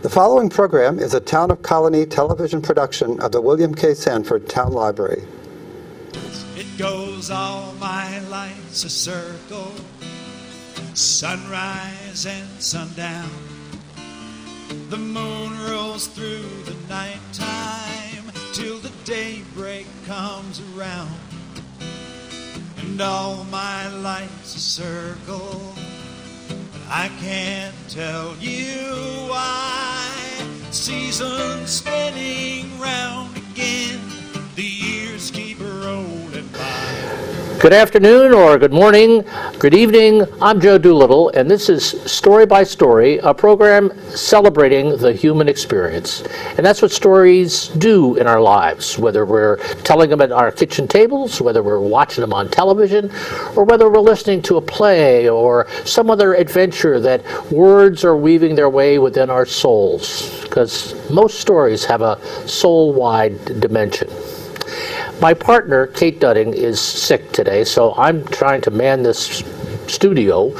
The following program is a Town of Colony television production of the William K. Sanford Town Library. It goes all my life's a circle, sunrise and sundown. The moon rolls through the nighttime till the daybreak comes around. And all my life's a circle, but I can't tell you why. Seasons spinning round again, the years keep rolling by. Good afternoon, or good morning, good evening. I'm Joe Doolittle, and this is Story by Story, a program celebrating the human experience. And that's what stories do in our lives, whether we're telling them at our kitchen tables, whether we're watching them on television, or whether we're listening to a play or some other adventure that words are weaving their way within our souls, because most stories have a soul-wide dimension. My partner, Kate Dudding, is sick today, so I'm trying to man this studio,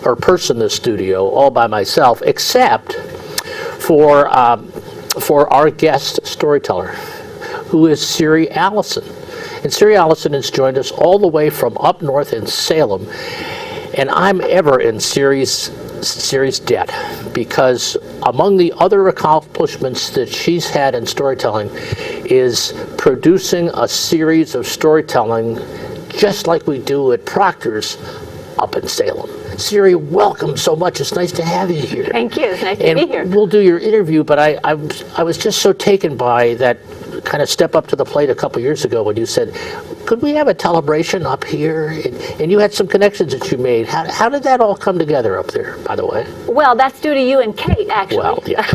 or person this studio, all by myself, except for our guest storyteller, who is Siri Allison. And Siri Allison has joined us all the way from up north in Salem, and I'm ever in Siri's debt, because among the other accomplishments that she's had in storytelling is producing a series of storytelling just like we do at Proctor's up in Salem. Siri, welcome so much. It's nice to have you here. Thank you. It's nice to be here. We'll do your interview, but I was just so taken by that kind of step up to the plate a couple years ago when you said, could we have a celebration up here? And you had some connections that you made. How did that all come together up there, by the way? Well, that's due to you and Kate, actually. Well, yeah.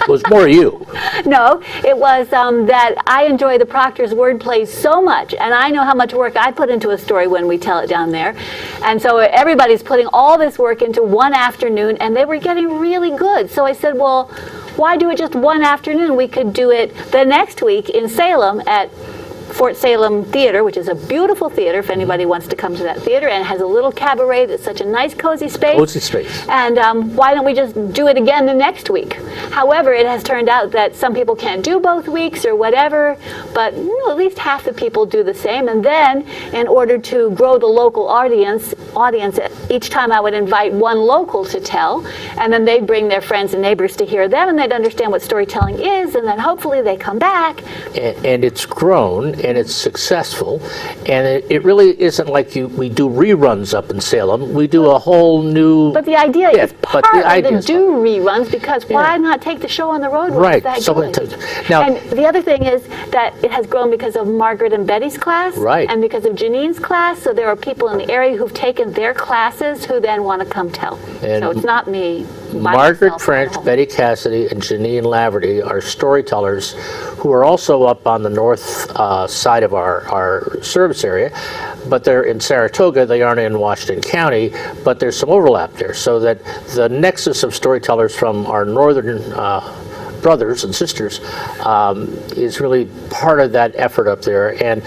It was more you. No, it was that I enjoy the Proctor's wordplay so much, and I know how much work I put into a story when we tell it down there. And so everybody's putting all this work into one afternoon, and they were getting really good. So I said, well, why do it just one afternoon? We could do it the next week in Salem at Fort Salem Theater, which is a beautiful theater if anybody wants to come to that theater, and it has a little cabaret that's such a nice cozy space. Cozy space. And why don't we just do it again the next week? However, it has turned out that some people can't do both weeks or whatever, but at least half the people do the same. And then, in order to grow the local audience, each time I would invite one local to tell, and then they'd bring their friends and neighbors to hear them, and they'd understand what storytelling is, and then hopefully they come back. And it's grown, and it's successful, and it really isn't like we do reruns up in Salem. We do a whole new... But the idea is partly to do reruns, because why not take the show on the road when it's that good? Now, and the other thing is that it has grown because of Margaret and Betty's class, and because of Janine's class, so there are people in the area who've taken their classes who then want to come tell. And so it's not me. Margaret French, Betty Cassidy, and Janine Laverty are storytellers who are also up on the north side of our service area, but they're in Saratoga. They aren't in Washington County, but there's some overlap there, so that the nexus of storytellers from our northern brothers and sisters is really part of that effort up there. And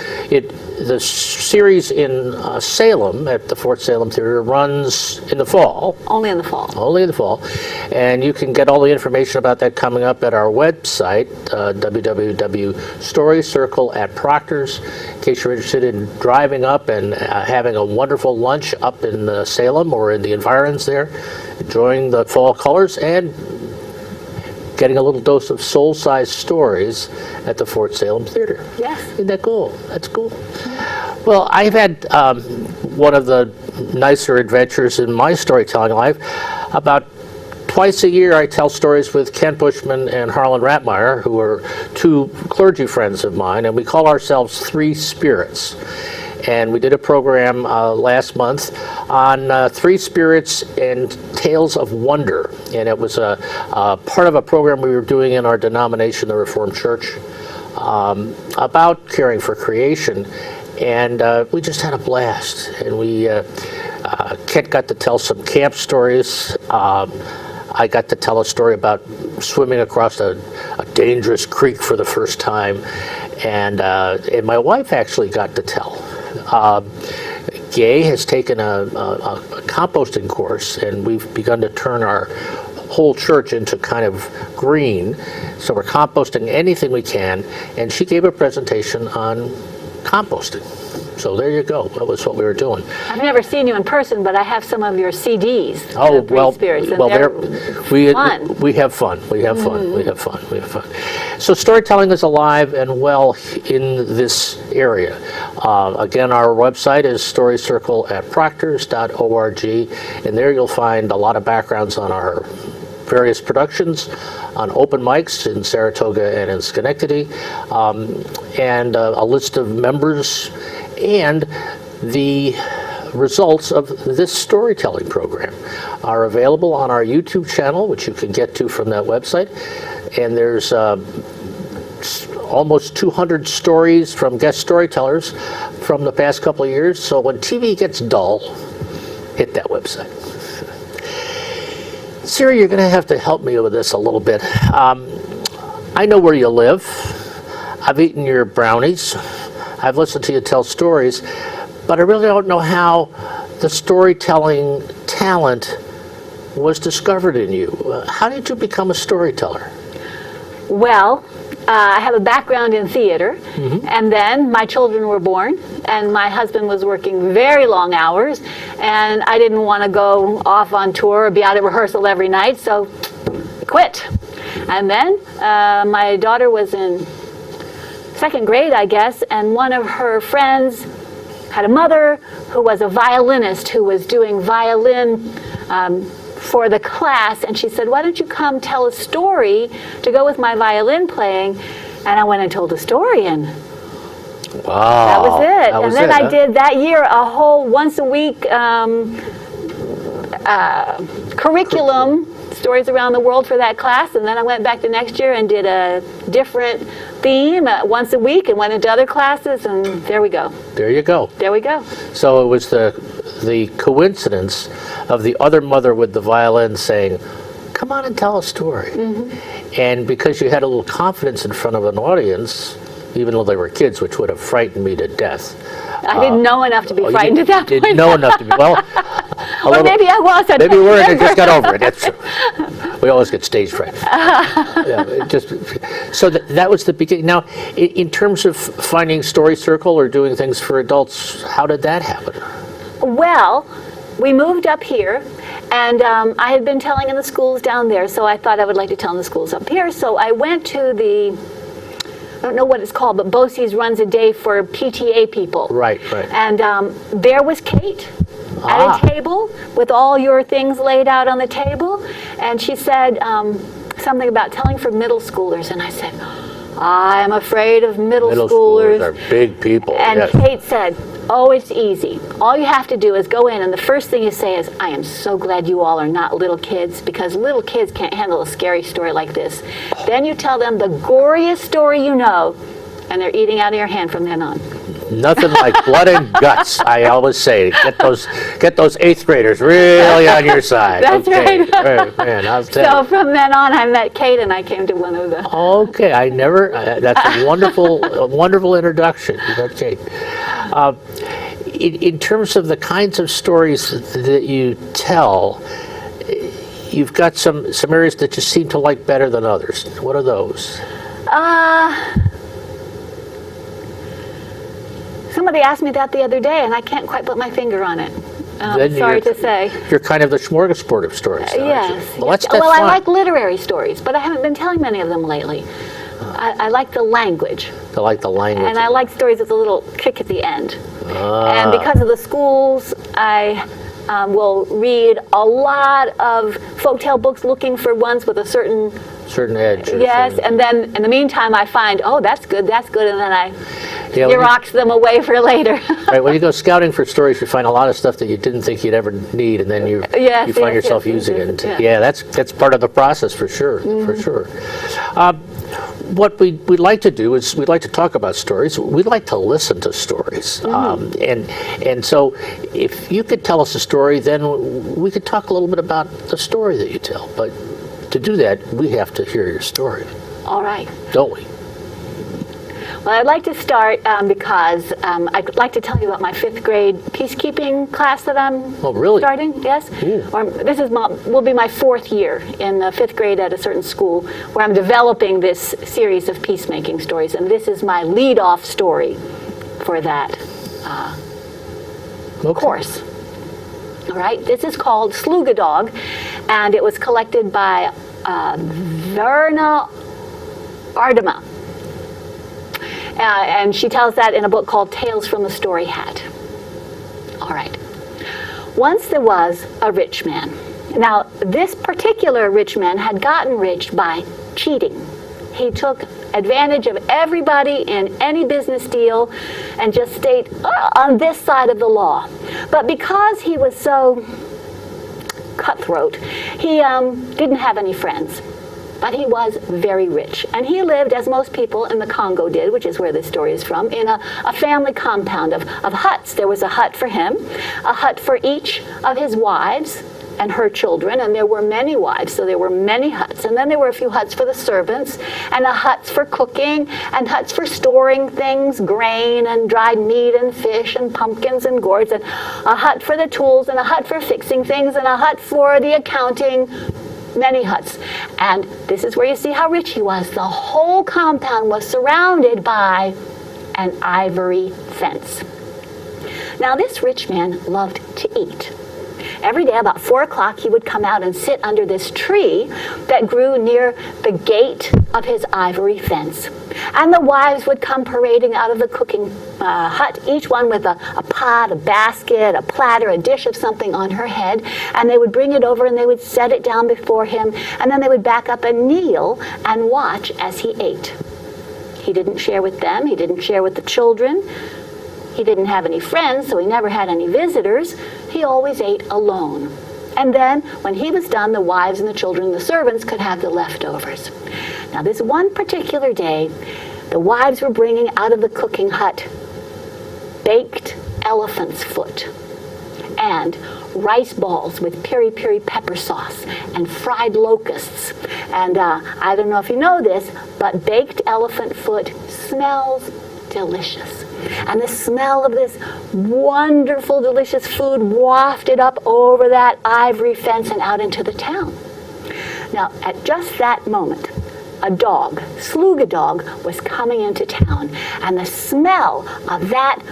the series in Salem at the Fort Salem Theater runs in the fall. Only in the fall. Only in the fall. And you can get all the information about that coming up at our website, www.storycircle@Proctor's, in case you're interested in driving up and having a wonderful lunch up in Salem or in the environs there, enjoying the fall colors and getting a little dose of soul-sized stories at the Fort Salem Theater. Yes. Isn't that cool? That's cool. Well, I've had one of the nicer adventures in my storytelling life. About twice a year I tell stories with Kent Bushman and Harlan Ratmeyer, who are two clergy friends of mine, and we call ourselves Three Spirits. And we did a program last month on Three Spirits and Tales of Wonder. And it was a part of a program we were doing in our denomination, the Reformed Church, about caring for creation. And we just had a blast. And Kent got to tell some camp stories. I got to tell a story about swimming across a dangerous creek for the first time. And my wife actually got to tell. Gay has taken a composting course, and we've begun to turn our whole church into kind of green. So we're composting anything we can. And she gave a presentation on composting. So there you go. That was what we were doing. I've never seen you in person, but I have some of your CDs. Oh, Breed Spirits, and they're fun. We have fun. We have fun. We have fun. We have fun. So storytelling is alive and well in this area. Again, our website is storycircle@proctors.org, and there you'll find a lot of backgrounds on our various productions, on open mics in Saratoga and in Schenectady, and a list of members and the results of this storytelling program are available on our YouTube channel, which you can get to from that website. And there's almost 200 stories from guest storytellers from the past couple of years. So when TV gets dull, hit that website. Siri, you're going to have to help me with this a little bit. I know where you live. I've eaten your brownies. I've listened to you tell stories, but I really don't know how the storytelling talent was discovered in you. How did you become a storyteller? Well, I have a background in theater, and then my children were born, and my husband was working very long hours, and I didn't want to go off on tour or be out at rehearsal every night, so I quit. And then my daughter was in second grade, I guess, and one of her friends had a mother who was a violinist who was doing violin for the class, and she said, why don't you come tell a story to go with my violin playing? And I went and told a story, and wow, that was it. And then I did that year a whole once a week curriculum, stories around the world for that class, and then I went back the next year and did a different theme once a week and went into other classes, and there we go. There you go. There we go. So it was the coincidence of the other mother with the violin saying, come on and tell a story. And because you had a little confidence in front of an audience, even though they were kids, which would have frightened me to death. I didn't know enough to be frightened at that point. Didn't know enough to be, well, or maybe I was. Maybe you weren't and just got over it. That's true. We always get stage fright. So that was the beginning. Now, in terms of finding Story Circle or doing things for adults, how did that happen? Well, we moved up here, and I had been telling in the schools down there, so I thought I would like to tell in the schools up here. So I went to I don't know what it's called, but BOCES runs a day for PTA people. Right, right. And there was Kate at a table with all your things laid out on the table, and she said something about telling for middle schoolers, and I said, I'm afraid of middle schoolers. Are big people. And yes. Kate said, oh, it's easy. All you have to do is go in, and the first thing you say is, I am so glad you all are not little kids, because little kids can't handle a scary story like this. Then you tell them the goriest story you know, and they're eating out of your hand from then on. Nothing like blood and guts, I always say. Get those 8th graders really on your side. That's okay. right. Man, so from then on, I met Kate, and I came to one of the... Okay, that's a wonderful introduction. You met Kate. In terms of the kinds of stories that you tell, you've got some areas that you seem to like better than others. What are those? Somebody asked me that the other day, and I can't quite put my finger on it. Sorry to say. You're kind of the smorgasbord of stories. Yes. Well, that's well, fun. I like literary stories, but I haven't been telling many of them lately. I like the language. I like the language. And I like stories with a little kick at the end. And because of the schools, I will read a lot of folktale books looking for ones with a certain edge. Yes, and then in the meantime I find, oh, that's good, and then I Xerox them away for later. Right, when you go scouting for stories, you find a lot of stuff that you didn't think you'd ever need, and then you find yourself using it. Yeah, that's part of the process for sure, for sure. What we'd like to do is we'd like to talk about stories. We'd like to listen to stories. And so if you could tell us a story, then we could talk a little bit about the story that you tell. But to do that, we have to hear your story. All right. Don't we? Well, I'd like to start because I'd like to tell you about my 5th grade peacekeeping class that I'm starting. Yes, or this is will be my 4th year in the 5th grade at a certain school where I'm developing this series of peacemaking stories, and this is my lead-off story for that course. All right, this is called Slugadog, and it was collected by Verna Ardema. And she tells that in a book called Tales from the Story Hat. All right. Once there was a rich man. Now, this particular rich man had gotten rich by cheating. He took advantage of everybody in any business deal and just stayed on this side of the law. But because he was so cutthroat, he didn't have any friends. But he was very rich. And he lived, as most people in the Congo did, which is where this story is from, in a family compound of huts. There was a hut for him, a hut for each of his wives and her children, and there were many wives, so there were many huts. And then there were a few huts for the servants, and a huts for cooking, and huts for storing things, grain and dried meat and fish and pumpkins and gourds, and a hut for the tools, and a hut for fixing things, and a hut for the accounting, many huts. And this is where you see how rich he was. The whole compound was surrounded by an ivory fence. Now, this rich man loved to eat. Every day about 4 o'clock, he would come out and sit under this tree that grew near the gate of his ivory fence. And the wives would come parading out of the cooking hut, each one with a pot, a basket, a platter, a dish of something on her head. And they would bring it over and they would set it down before him. And then they would back up and kneel and watch as he ate. He didn't share with them. He didn't share with the children. He didn't have any friends, so he never had any visitors. He always ate alone. And then, when he was done, the wives and the children and the servants could have the leftovers. Now, this one particular day, the wives were bringing out of the cooking hut baked elephant's foot and rice balls with peri-peri pepper sauce and fried locusts. And I don't know if you know this, but baked elephant foot smells delicious. And the smell of this wonderful, delicious food wafted up over that ivory fence and out into the town. Now, at just that moment, a dog, Slugadog, was coming into town, and the smell of that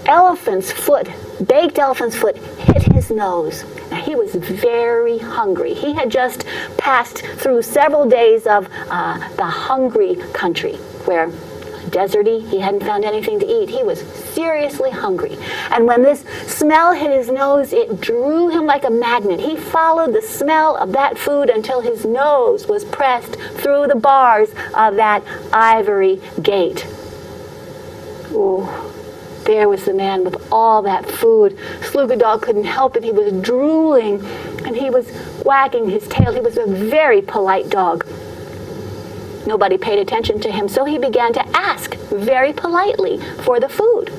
elephant's foot, baked elephant's foot, hit his nose. Now, he was very hungry. He had just passed through several days of the hungry country, where deserty, he hadn't found anything to eat. He was seriously hungry. And when this smell hit his nose, it drew him like a magnet. He followed the smell of that food until his nose was pressed through the bars of that ivory gate. Ooh, there was the man with all that food. Slugadog couldn't help it. He was drooling, and he was wagging his tail. He was a very polite dog. Nobody paid attention to him, so he began to ask very politely for the food.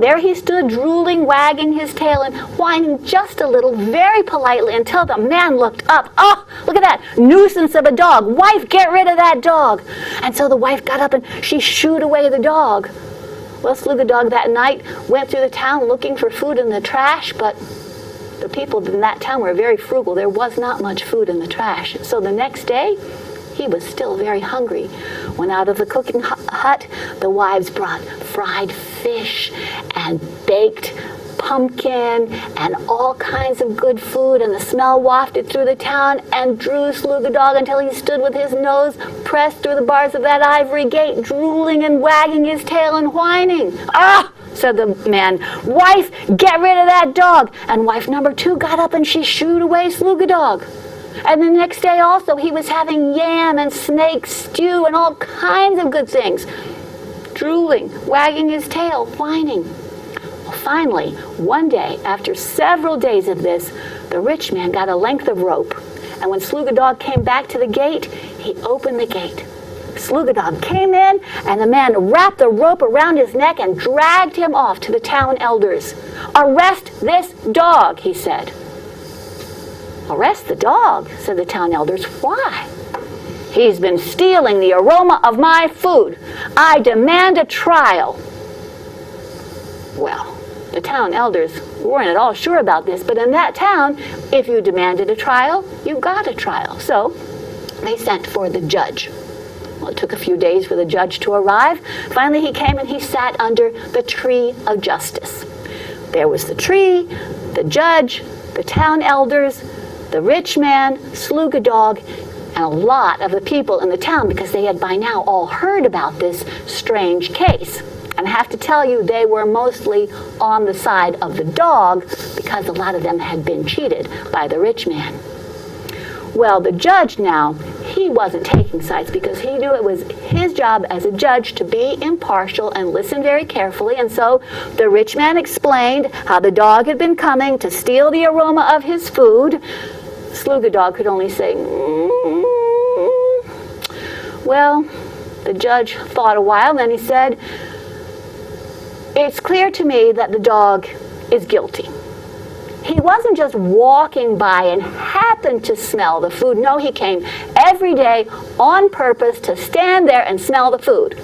There he stood, drooling, wagging his tail, and whining just a little, very politely, until the man looked up. Oh, look at that nuisance of a dog. Wife, get rid of that dog. And so the wife got up and she shooed away the dog. Well, Slugadog that night went through the town looking for food in the trash, but the people in that town were very frugal. There was not much food in the trash. So the next day, he was still very hungry. When out of the cooking hut, the wives brought fried fish and baked pumpkin and all kinds of good food, and the smell wafted through the town and drew Slugadog until he stood with his nose pressed through the bars of that ivory gate, drooling and wagging his tail and whining. Ah! Said the man, wife, get rid of that dog. And wife number 2 got up and she shooed away Slugadog. And the next day also he was having yam and snake stew and all kinds of good things. Drooling, wagging his tail, whining. Well, finally, one day, after several days of this, the rich man got a length of rope. And when Slugadog came back to the gate, he opened the gate. Slugadog came in, and the man wrapped the rope around his neck and dragged him off to the town elders. Arrest this dog, he said. Arrest the dog, said the town elders. Why? He's been stealing the aroma of my food. I demand a trial. Well, the town elders weren't at all sure about this, but in that town, if you demanded a trial, you got a trial. So they sent for the judge. Well, it took a few days for the judge to arrive. Finally, he came and he sat under the tree of justice. There was the tree, the judge, the town elders, the rich man, Slugadog, and a lot of the people in the town, because they had by now all heard about this strange case. And I have to tell you, they were mostly on the side of the dog because a lot of them had been cheated by the rich man. Well, the judge now, he wasn't taking sides because he knew it was his job as a judge to be impartial and listen very carefully. And so the rich man explained how the dog had been coming to steal the aroma of his food. Slugadog could only say, Well, the judge thought a while, and then he said, it's clear to me that the dog is guilty. He wasn't just walking by and happened to smell the food. No, he came every day on purpose to stand there and smell the food.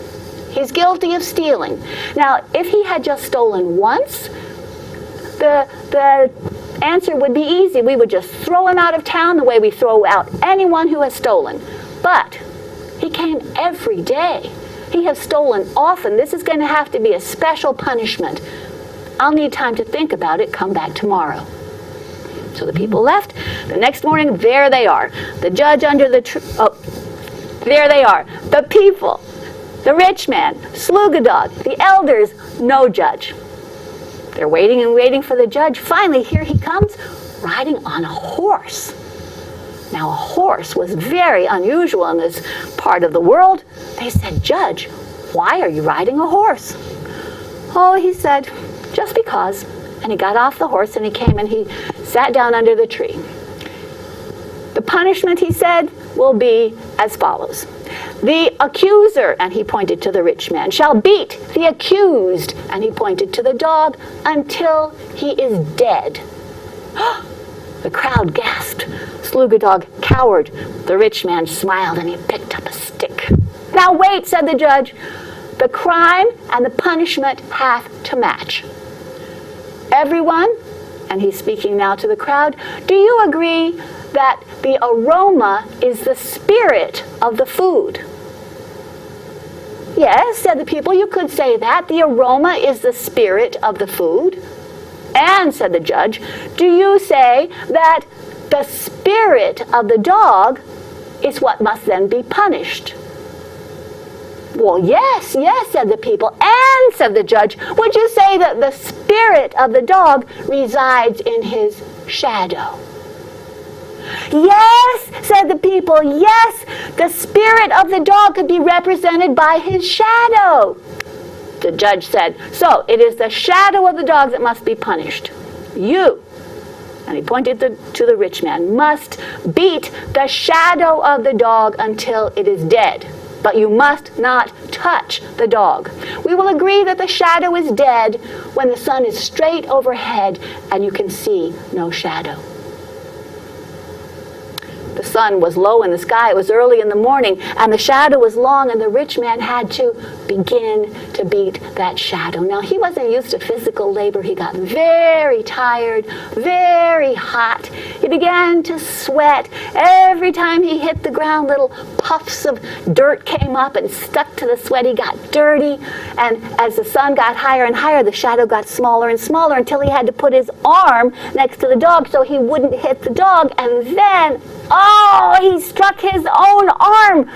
He's guilty of stealing. Now, if he had just stolen once, the answer would be easy. We would just throw him out of town the way we throw out anyone who has stolen. But he came every day. He has stolen often. This is going to have to be a special punishment. I'll need time to think about it. Come back tomorrow. So the people left. The next morning, there they are. The judge under the tree. Oh, there they are. The people, the rich man, Slugadog, the elders, no judge. They're waiting and waiting for the judge. Finally, here he comes, riding on a horse. Now, a horse was very unusual in this part of the world. They said, Judge, why are you riding a horse? Oh, he said, just because. And he got off the horse and he came and he sat down under the tree. The punishment, he said, will be as follows. The accuser, and he pointed to the rich man, shall beat the accused, and he pointed to the dog, until he is dead. The crowd gasped. Slugadog cowered. The rich man smiled and he picked up a stick. Now wait, said the judge. The crime and the punishment have to match. Everyone, and he's speaking now to the crowd, do you agree that the aroma is the spirit of the food? Yes, said the people, you could say that. The aroma is the spirit of the food. And, said the judge, do you say that the spirit of the dog is what must then be punished? Well, yes, yes, said the people. And, said the judge, would you say that the spirit of the dog resides in his shadow? Yes, said the people, yes, the spirit of the dog could be represented by his shadow. The judge said, so it is the shadow of the dog that must be punished. You, and he pointed to the rich man, must beat the shadow of the dog until it is dead. But you must not touch the dog. We will agree that the shadow is dead when the sun is straight overhead and you can see no shadow. The sun was low in the sky. It was early in the morning, and the shadow was long, and the rich man had to begin to beat that shadow. Now, he wasn't used to physical labor. He got very tired, very hot. He began to sweat. Every time he hit the ground, little puffs of dirt came up and stuck to the sweat. He got dirty, and as the sun got higher and higher, the shadow got smaller and smaller until he had to put his arm next to the dog so he wouldn't hit the dog, and then he struck his own arm.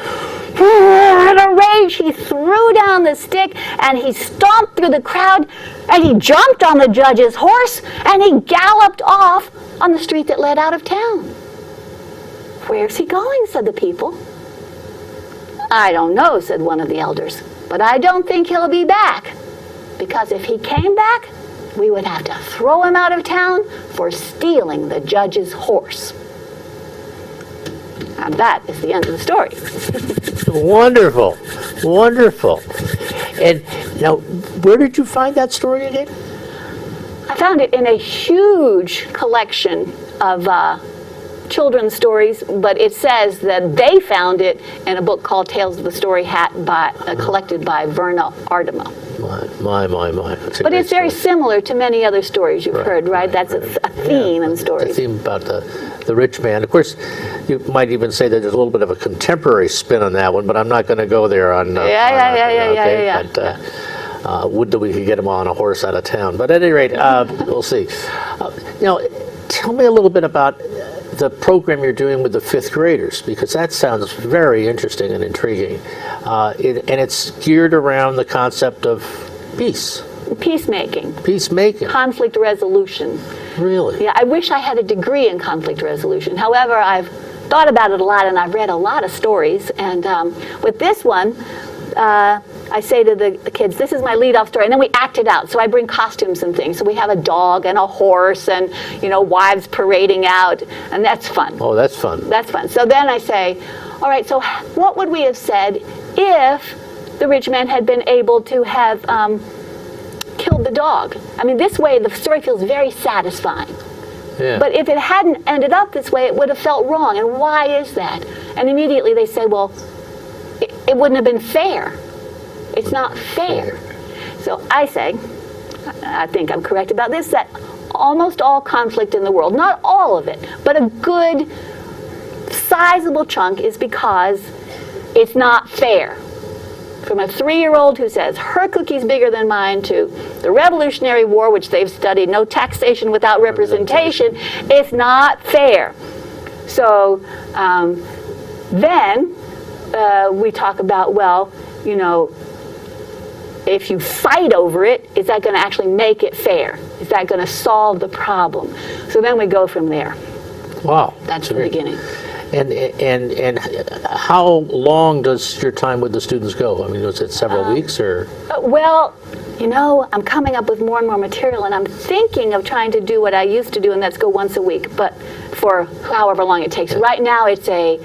In a rage, he threw down the stick and he stomped through the crowd and he jumped on the judge's horse and he galloped off on the street that led out of town. Where's he going? Said the people. I don't know, said one of the elders, but I don't think he'll be back, because if he came back, we would have to throw him out of town for stealing the judge's horse. And that is the end of the story. Wonderful, wonderful. And now, where did you find that story again? I found it in a huge collection of children's stories, but it says that they found it in a book called Tales of the Story Hat, collected by Verna Ardema. My. That's a But great it's very story. similar to many other stories you've heard, right? That's a theme in The stories. theme about the rich man. Of course, you might even say that there's a little bit of a contemporary spin on that one, but I'm not going to go there on. Yeah. But would that we could get him on a horse out of town. But at any rate, we'll see. Tell me a little bit about the program you're doing with the fifth graders, because that sounds very interesting and intriguing. And it's geared around the concept of peace. Peacemaking. Peacemaking. Conflict resolution. Really? Yeah, I wish I had a degree in conflict resolution. However, I've thought about it a lot, and I've read a lot of stories. And with this one, I say to the kids, this is my lead-off story, and then we act it out. So I bring costumes and things. So we have a dog and a horse and, wives parading out, and that's fun. Oh, that's fun. That's fun. So then I say, all right, so what would we have said if the rich man had been able to have killed the dog? I mean, this way the story feels very satisfying. Yeah. But if it hadn't ended up this way, it would have felt wrong. And why is that? And immediately they say, well, it wouldn't have been fair. It's not fair. So I say, I think I'm correct about this, that almost all conflict in the world, not all of it, but a good sizable chunk is because it's not fair. From a 3-year-old who says her cookie's bigger than mine to the Revolutionary War, which they've studied, no taxation without representation, it's not fair. So then we talk about, well, if you fight over it, is that going to actually make it fair? Is that going to solve the problem? So then we go from there. Wow. That's the beginning. And how long does your time with the students go? I mean, was it several weeks or? Well, I'm coming up with more and more material, and I'm thinking of trying to do what I used to do, and that's go once a week, but for however long it takes. Right now it's a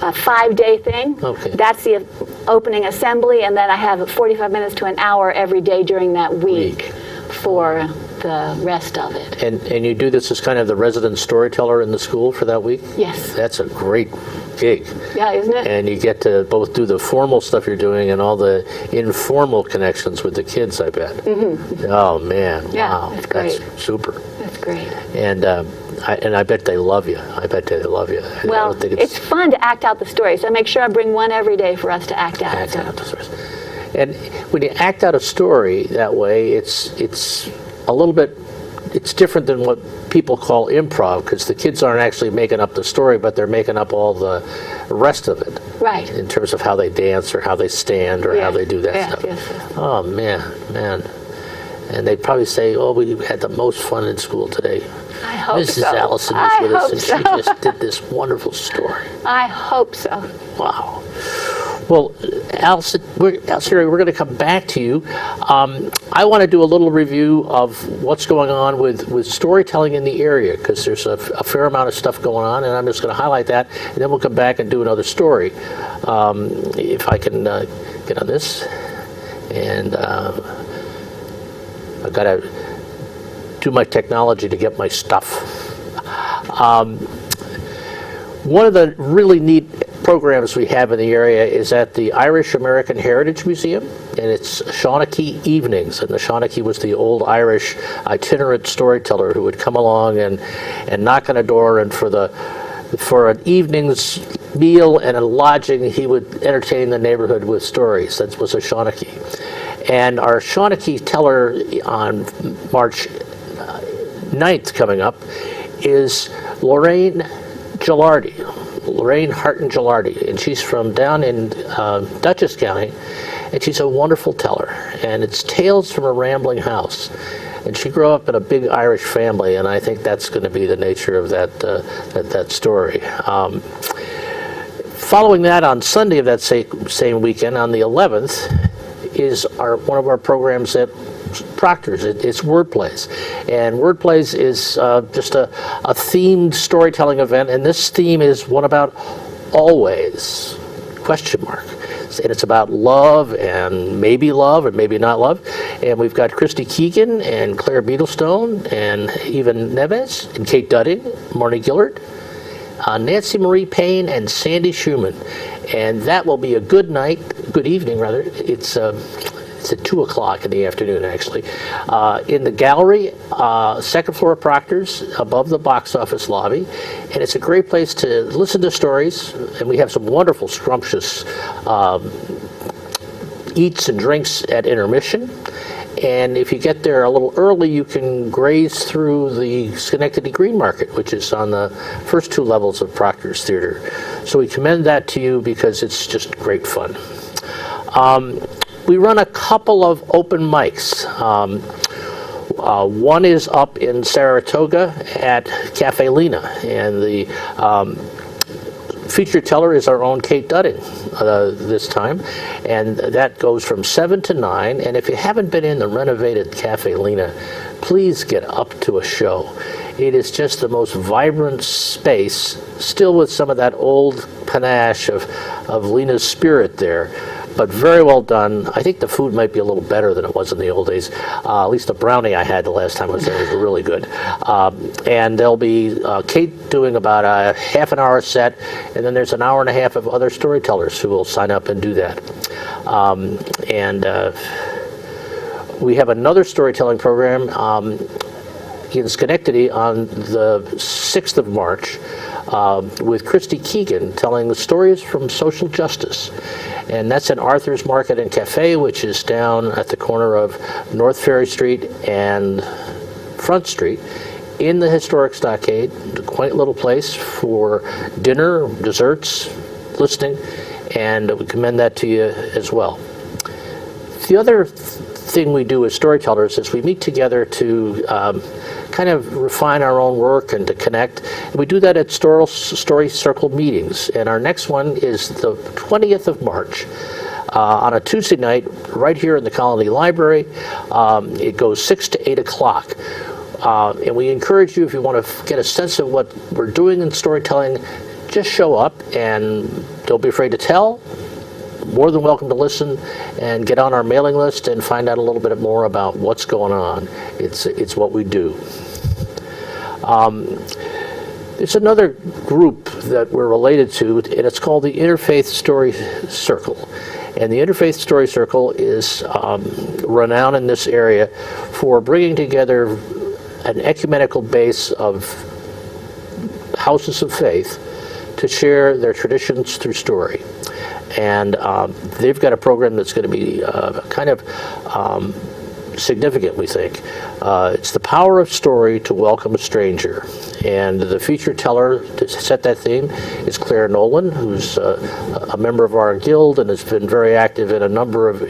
5-day thing. Okay. That's the opening assembly, and then I have 45 minutes to an hour every day during that week for the rest of it. And you do this as kind of the resident storyteller in the school for that week? Yes. That's a great gig. Yeah, isn't it? And you get to both do the formal stuff you're doing and all the informal connections with the kids, I bet. Mm-hmm. Oh, man. Yeah, wow. that's great. That's super. That's great. And I bet they love you. I bet they love you. Well, it's fun to act out the story, so I make sure I bring one every day for us to act out. Act out the stories. And when you act out a story that way, it's a little bit, it's different than what people call improv, because the kids aren't actually making up the story, but they're making up all the rest of it. Right. In terms of how they dance or how they stand or how they do that stuff. Yes. Oh, man. And they'd probably say, oh, we had the most fun in school today. I hope Mrs. so. Allison was with us, and she just did this wonderful story. I hope so. Wow. Well, Allison, Siri, we're going to come back to you. I want to do a little review of what's going on with storytelling in the area, because there's a fair amount of stuff going on, and I'm just going to highlight that, and then we'll come back and do another story. If I can get on this. And I've got to do my technology to get my stuff. One of the really neat programs we have in the area is at the Irish American Heritage Museum, and it's Shawnee Evenings. And the Shawnee was the old Irish itinerant storyteller who would come along and knock on a door, and for an evening's meal and a lodging, he would entertain the neighborhood with stories. That was a Shawnee. And our Shawnee teller on March 9th coming up is Lorraine Harton Gilardi, and she's from down in Dutchess County, and she's a wonderful teller, and it's Tales from a Rambling House. And she grew up in a big Irish family, and I think that's going to be the nature of that story. Following that, on Sunday of that same weekend, on the 11th, is one of our programs at Proctor's. It's Word Plays. And Word Plays is just a themed storytelling event, and this theme is one about always, ? And it's about love and maybe not love. And we've got Christy Keegan and Claire Beetlestone and Eva Neves and Kate Dudding, Marnie Gillard. Nancy Marie Payne and Sandy Schumann. And that will be a good evening rather. It's at 2 o'clock in the afternoon, actually, in the gallery, second floor of Proctor's, above the box office lobby. And it's a great place to listen to stories. And we have some wonderful, scrumptious eats and drinks at intermission. And if you get there a little early, you can graze through the Schenectady Green Market, which is on the first 2 levels of Proctor's Theater. So we commend that to you because it's just great fun. We run a couple of open mics. One is up in Saratoga at Cafe Lena, and the feature teller is our own Kate Dudding this time, and that goes from 7 to 9. And if you haven't been in the renovated Cafe Lena, please get up to a show. It is just the most vibrant space, still with some of that old panache of Lena's spirit there, but very well done. I think the food might be a little better than it was in the old days. At least the brownie I had the last time I was there was really good. And there'll be Kate doing about a half an hour set, and then there's an hour and a half of other storytellers who will sign up and do that. We have another storytelling program in Schenectady on the 6th of March with Christy Keegan telling the stories from social justice. And that's at Arthur's Market and Cafe, which is down at the corner of North Ferry Street and Front Street in the historic stockade. A quaint little place for dinner, desserts, listening, and we commend that to you as well. The other thing we do as storytellers is we meet together to kind of refine our own work and to connect. We do that at Story Circle meetings, and our next one is the 20th of March on a Tuesday night right here in the Colony Library. It goes 6 to 8 o'clock. And we encourage you, if you want to get a sense of what we're doing in storytelling, just show up and don't be afraid to tell. More than welcome to listen and get on our mailing list and find out a little bit more about what's going on. It's what we do. There's another group that we're related to, and it's called the Interfaith Story Circle. And the Interfaith Story Circle is renowned in this area for bringing together an ecumenical base of houses of faith to share their traditions through story. And they've got a program that's going to be kind of significant, we think. It's the power of story to welcome a stranger. And the feature teller to set that theme is Claire Nolan, who's a member of our guild and has been very active in a number of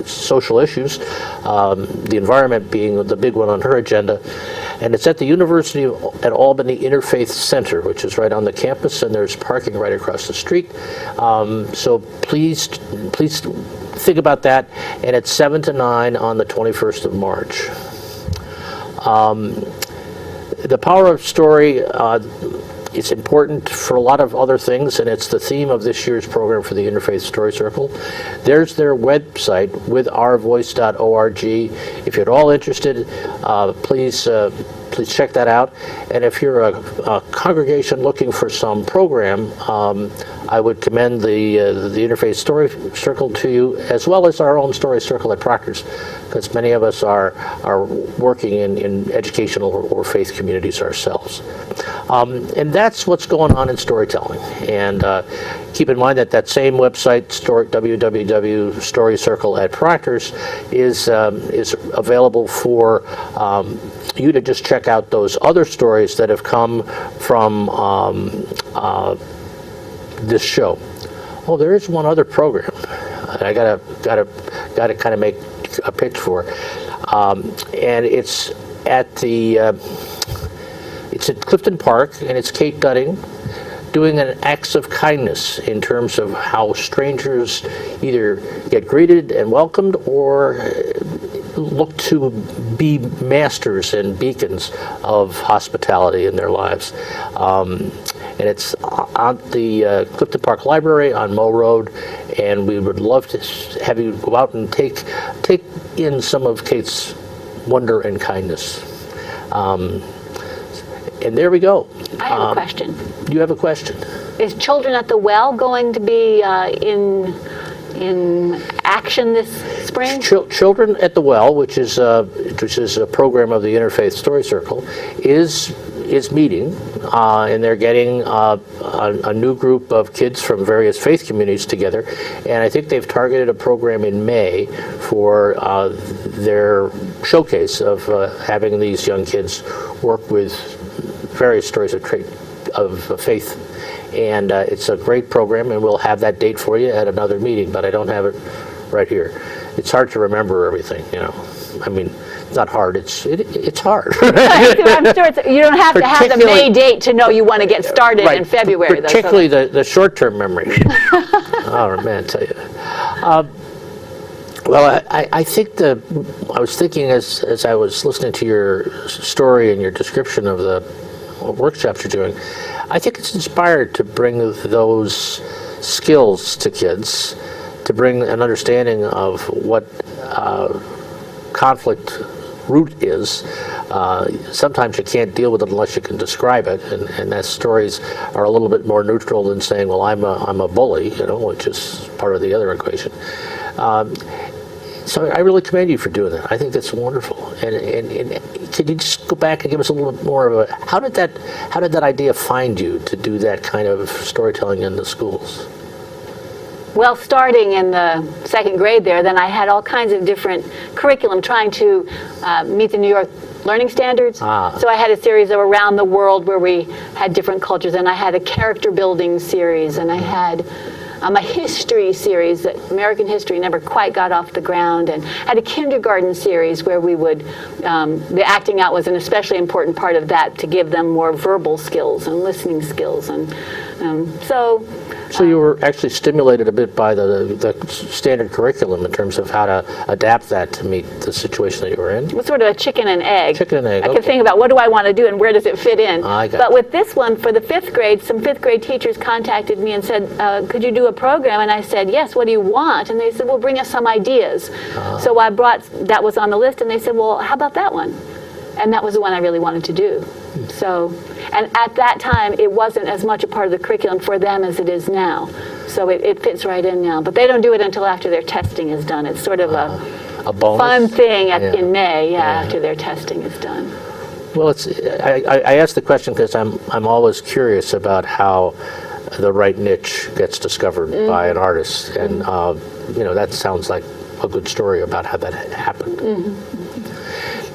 social issues, the environment being the big one on her agenda. And it's at the University at Albany Interfaith Center, which is right on the campus, and there's parking right across the street. So please think about that. And it's 7 to 9 on the 21st of March. The power of story is important for a lot of other things, and it's the theme of this year's program for the Interfaith Story Circle. There's their website, withourvoice.org. If you're at all interested, please check that out. And if you're a congregation looking for some program, I would commend the Interfaith Story Circle to you, as well as our own Story Circle at Proctor's, because many of us are working in educational or faith communities ourselves. And that's what's going on in storytelling. And keep in mind that same website, www.storycircle at Proctor's, is available for you to just check out those other stories that have come from this show. Oh, there is one other program I gotta kind of make a pitch for, and it's at Clifton Park, and it's Kate Dudding doing an acts of kindness in terms of how strangers either get greeted and welcomed or look to be masters and beacons of hospitality in their lives. And it's on the Clifton Park Library on Moe Road, and we would love to have you go out and take in some of Kate's wonder and kindness. And there we go. I have a question. You have a question? Is Children at the Well going to be in action this spring? Children at the Well, which is a program of the Interfaith Story Circle, is meeting, and they're getting a new group of kids from various faith communities together, and I think they've targeted a program in May for their showcase of having these young kids work with various stories of faith. And it's a great program, and we'll have that date for you at another meeting, but I don't have it right here. It's hard to remember everything, you know. I mean, it's not hard, it's hard. I'm sure you don't have to have the May date to know you want to get started in February. Particularly the short-term memory. Oh, man, I tell you. Well, I think I was thinking as I was listening to your story and your description of the workshops you're doing, I think it's inspired to bring those skills to kids, to bring an understanding of what conflict root is. Sometimes you can't deal with it unless you can describe it, and that stories are a little bit more neutral than saying, well, I'm a bully, you know, which is part of the other equation. So I really commend you for doing that. I think that's wonderful. And can you just go back and give us a little bit more of a, how did that idea find you to do that kind of storytelling in the schools? Well, starting in the second grade there, then I had all kinds of different curriculum trying to meet the New York learning standards. So I had a series of Around the World where we had different cultures, and I had a character building series, and I had a history series that American history never quite got off the ground, and had a kindergarten series where we would, the acting out was an especially important part of that, to give them more verbal skills and listening skills. And so you were actually stimulated a bit by the standard curriculum in terms of how to adapt that to meet the situation that you were in? It was sort of a chicken and egg. Chicken and egg, I could think about what do I want to do and where does it fit in. But with this one, for the fifth grade, some fifth grade teachers contacted me and said, could you do a program? And I said, yes, what do you want? And they said, well, bring us some ideas. So I brought, that was on the list, and they said, well, how about that one? And that was the one I really wanted to do. So, and at that time, it wasn't as much a part of the curriculum for them as it is now. So it fits right in now. But they don't do it until after their testing is done. It's sort of a bonus? Fun thing in May, after their testing is done. Well, I asked the question because I'm always curious about how the right niche gets discovered by an artist. And, you know, that sounds like a good story about how that happened.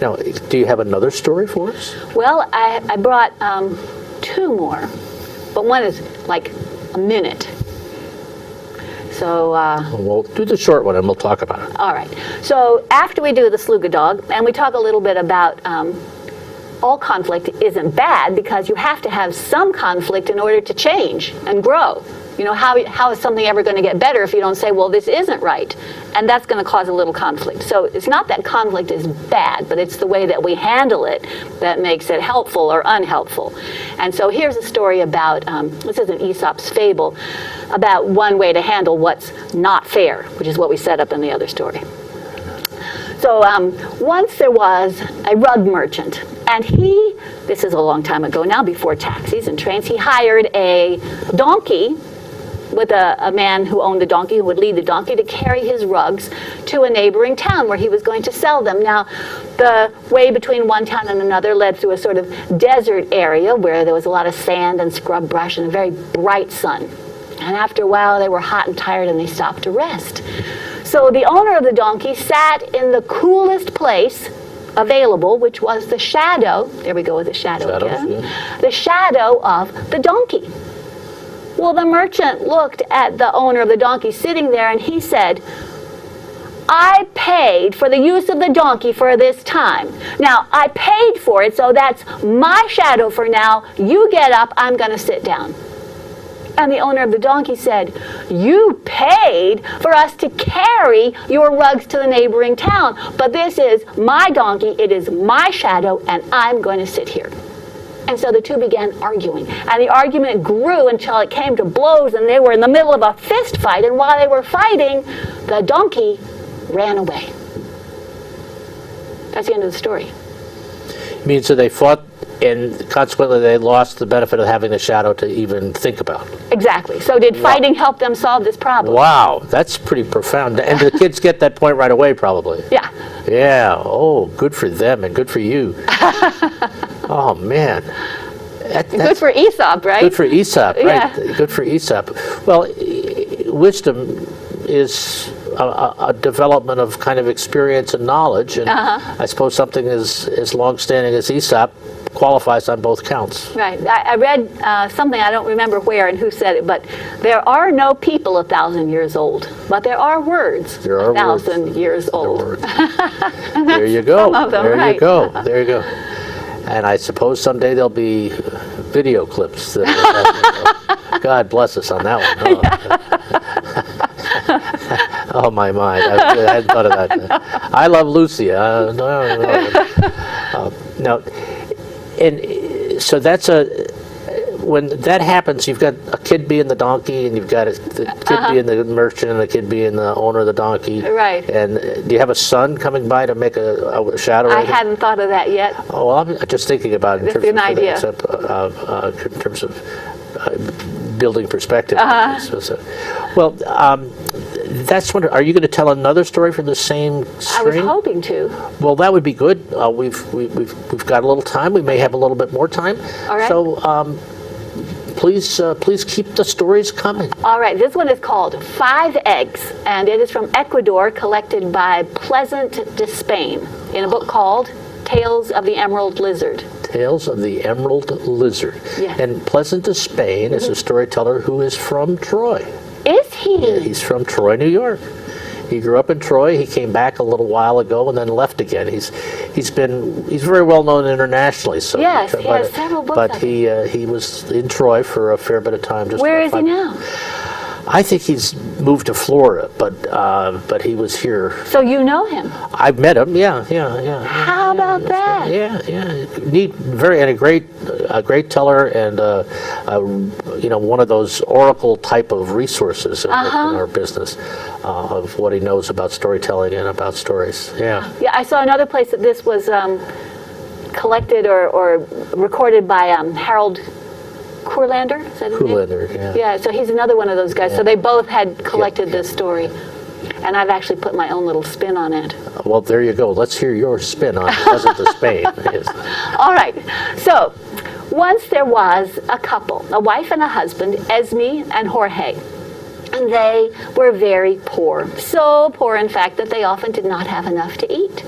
Now, do you have another story for us? Well, I brought two more, but one is like a minute. So we'll do the short one and we'll talk about it. All right. So after we do the Sluga Dog, and we talk a little bit about all conflict isn't bad, because you have to have some conflict in order to change and grow. You know, how is something ever going to get better if you don't say, well, this isn't right? And that's going to cause a little conflict. So it's not that conflict is bad, but it's the way that we handle it that makes it helpful or unhelpful. And so here's a story about, this is an Aesop's fable, about one way to handle what's not fair, which is what we set up in the other story. So once there was a rug merchant, and this is a long time ago now, before taxis and trains, he hired a donkey with a man who owned the donkey, who would lead the donkey to carry his rugs to a neighboring town where he was going to sell them. Now, the way between one town and another led through a sort of desert area where there was a lot of sand and scrub brush and a very bright sun. And after a while, they were hot and tired, and they stopped to rest. So the owner of the donkey sat in the coolest place available, which was the shadow. There we go with the shadow again. Yeah. The shadow of the donkey. Well, the merchant looked at the owner of the donkey sitting there, and he said, I paid for the use of the donkey for this time. Now, I paid for it, so that's my shadow for now. You get up, I'm going to sit down. And the owner of the donkey said, you paid for us to carry your rugs to the neighboring town, but this is my donkey, it is my shadow, and I'm going to sit here. And so the two began arguing, and the argument grew until it came to blows, and they were in the middle of a fist fight, and while they were fighting, the donkey ran away. That's the end of the story. You mean so they fought and consequently they lost the benefit of having the shadow to even think about. Exactly. So did fighting help them solve this problem? Wow, that's pretty profound. And the kids get that point right away, probably. Yeah. Yeah. Oh, good for them and good for you. Oh man. Good for Aesop, right? Good for Aesop, right? Yeah. Good for Aesop. Well, wisdom is a development of kind of experience and knowledge, and I suppose something as long-standing as Aesop qualifies on both counts. Right. I read something, I don't remember where and who said it, but there are no people 1,000 years old, but there are words There are 1,000 years old. There you go. Some of them, there right. you go. There you go. And I suppose someday there'll be video clips. God bless us on that one. Oh, my mind. I hadn't thought of that. I love Lucy. No. And so that's when that happens, you've got a kid being the donkey, and you've got the kid being the merchant, and the kid being the owner of the donkey. Right. And do you have a son coming by to make a shadow? I hadn't thought of that yet. Oh, well, I'm just thinking about it in That's terms an idea. in terms of building perspective. Well, that's wonderful. Are you going to tell another story from the same I was string? hoping to. Well, that would be good. We've got a little time. We may have a little bit more time. All right. So please keep the stories coming. All right, this one is called 5 Eggs, and it is from Ecuador, collected by Pleasant de Spain in a book called Tales of the Emerald Lizard. Tales of the Emerald Lizard. Yes. And Pleasant de Spain is a storyteller who is from Troy. Is he? Yeah, he's from Troy, New York. He grew up in Troy. He came back a little while ago and then left again. He's very well known internationally. So Yes, he has several books, I But he was in Troy for a fair bit of time. Where is he now? I think he's moved to Florida, but he was here. So you know him? I've met him. Yeah. How about that? Yeah. Neat, and a great teller, and one of those oracle type of resources in our business of what he knows about storytelling and about stories. Yeah. Yeah, I saw another place that this was collected or recorded by Harold Kurlander, is that his name? Kurlander, yeah. Yeah, so he's another one of those guys. Yeah. So they both had collected Yeah. this story. And I've actually put my own little spin on it. Well, there you go. Let's hear your spin on Pleasant de Spain. Yes. All right. So once there was a couple, a wife and a husband, Esme and Jorge. And they were very poor. So poor, in fact, that they often did not have enough to eat.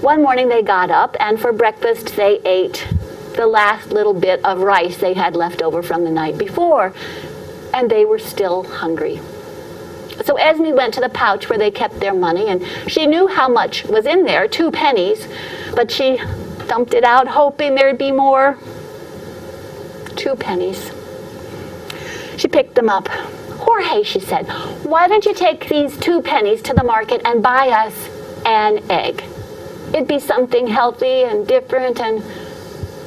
One morning they got up, and for breakfast they ate the last little bit of rice they had left over from the night before, and they were still hungry. So Esme went to the pouch where they kept their money, and she knew how much was in there, 2 pennies, but she dumped it out hoping there'd be more. 2 pennies. She picked them up. Jorge, she said, why don't you take these 2 pennies to the market and buy us an egg? It'd be something healthy and different and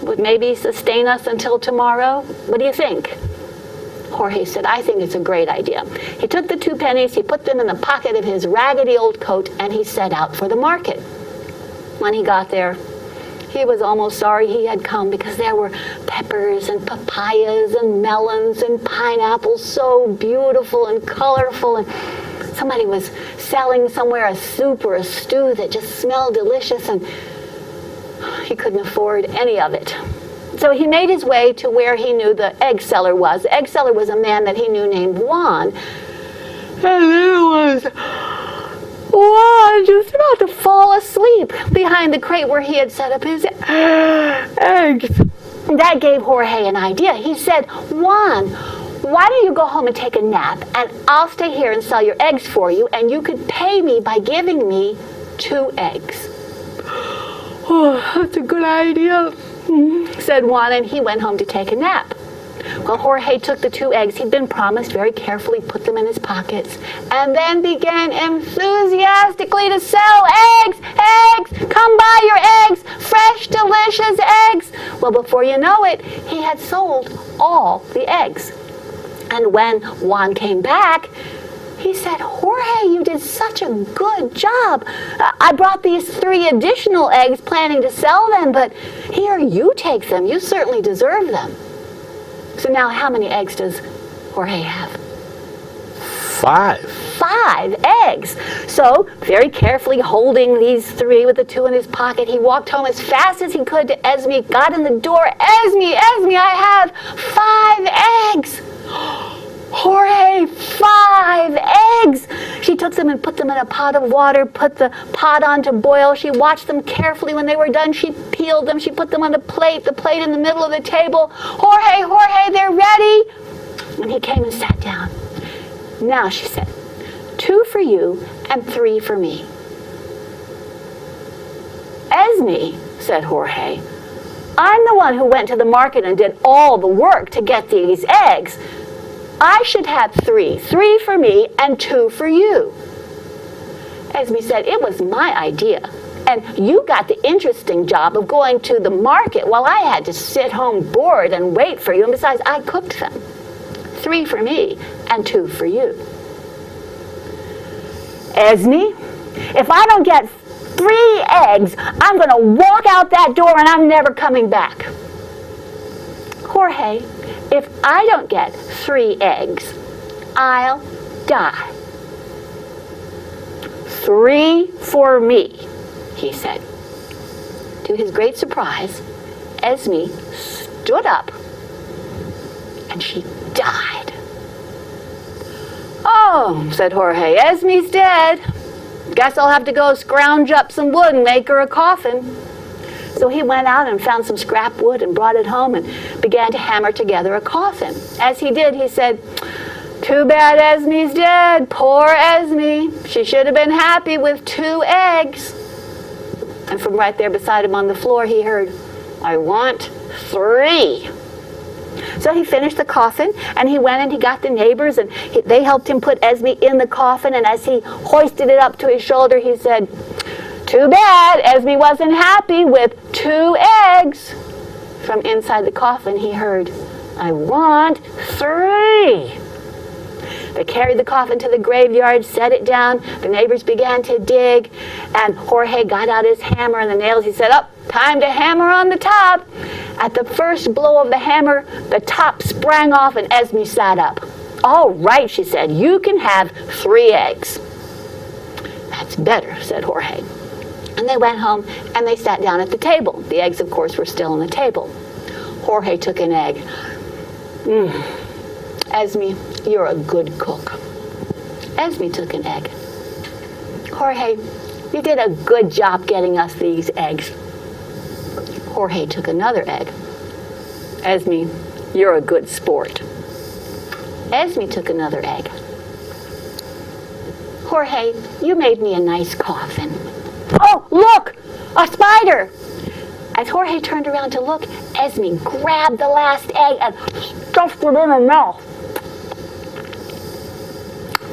would maybe sustain us until tomorrow. What do you think? Jorge said, I think it's a great idea. He took the 2 pennies, he put them in the pocket of his raggedy old coat, and he set out for the market. When he got there, he was almost sorry he had come, because there were peppers and papayas and melons and pineapples, so beautiful and colorful, and somebody was selling somewhere a soup or a stew that just smelled delicious, and he couldn't afford any of it. So he made his way to where he knew the egg seller was. The egg seller was a man that he knew named Juan. And there was Juan just about to fall asleep behind the crate where he had set up his eggs. That gave Jorge an idea. He said, Juan, why don't you go home and take a nap, and I'll stay here and sell your eggs for you, and you could pay me by giving me 2 eggs. Oh, that's a good idea, said Juan, and he went home to take a nap. Well, Jorge took the 2 eggs he'd been promised, very carefully put them in his pockets, and then began enthusiastically to sell eggs! Eggs! Come buy your eggs! Fresh, delicious eggs! Well, before you know it, he had sold all the eggs. And when Juan came back, He said, Jorge, you did such a good job. I brought these 3 additional eggs planning to sell them, but here, you take them. You certainly deserve them. So now how many eggs does Jorge have? 5. 5 eggs. So, very carefully holding these 3 with the 2 in his pocket, he walked home as fast as he could to Esme, got in the door. Esme, I have 5 eggs. Jorge, 5 eggs! She took them and put them in a pot of water, put the pot on to boil. She watched them carefully. When they were done, she peeled them. She put them on the plate in the middle of the table. Jorge, they're ready! And he came and sat down. Now, she said, 2 for you and 3 for me. Esme, said Jorge, I'm the one who went to the market and did all the work to get these eggs. I should have 3 for me and 2 for you. Esme said, it was my idea. And you got the interesting job of going to the market while I had to sit home bored and wait for you. And besides, I cooked them. 3 for me and 2 for you. Esme, if I don't get 3 eggs, I'm going to walk out that door and I'm never coming back. Jorge, if I don't get 3 eggs, I'll die. 3 for me, he said. To his great surprise, Esme stood up and she died. Oh, said Jorge, Esme's dead. Guess I'll have to go scrounge up some wood and make her a coffin. So he went out and found some scrap wood and brought it home and began to hammer together a coffin. As he did, he said, too bad Esme's dead. Poor Esme. She should have been happy with 2 eggs. And from right there beside him on the floor, he heard, I want 3. So he finished the coffin, and he went and he got the neighbors, and they helped him put Esme in the coffin. And as he hoisted it up to his shoulder, he said, too bad Esme wasn't happy with 2 eggs. From inside the coffin, he heard, I want 3. They carried the coffin to the graveyard, set it down. The neighbors began to dig, and Jorge got out his hammer and the nails. He said, time to hammer on the top. At the first blow of the hammer, the top sprang off and Esme sat up. All right, she said, you can have 3 eggs. That's better, said Jorge. And they went home and they sat down at the table. The eggs, of course, were still on the table. Jorge took an egg. Esme, you're a good cook. Esme took an egg. Jorge, you did a good job getting us these eggs. Jorge took another egg. Esme, you're a good sport. Esme took another egg. Jorge, you made me a nice coffin. Oh, look! A spider! As Jorge turned around to look, Esme grabbed the last egg and stuffed it in her mouth.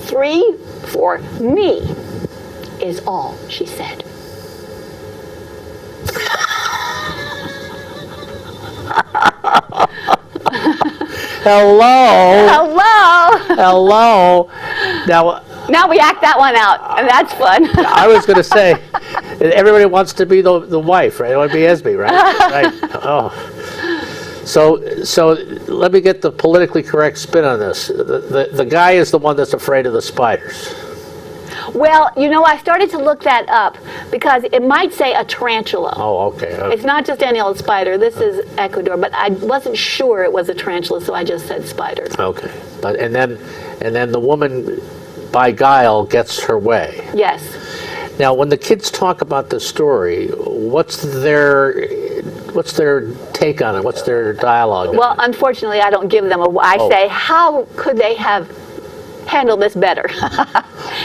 3 for me is all, she said. Hello. Now we act that one out, and that's fun. I was going to say, everybody wants to be the wife, right? It would be Esme, right? Right. Oh. So let me get the politically correct spin on this. The guy is the one that's afraid of the spiders. Well, I started to look that up because it might say a tarantula. Oh, okay. It's not just any old spider. This is Ecuador, but I wasn't sure it was a tarantula, so I just said spider. Okay. But and then the woman, by guile, gets her way. Yes. Now, when the kids talk about the story, what's their take on it? What's their dialogue? Well, unfortunately, I don't give them I say, how could they have handled this better?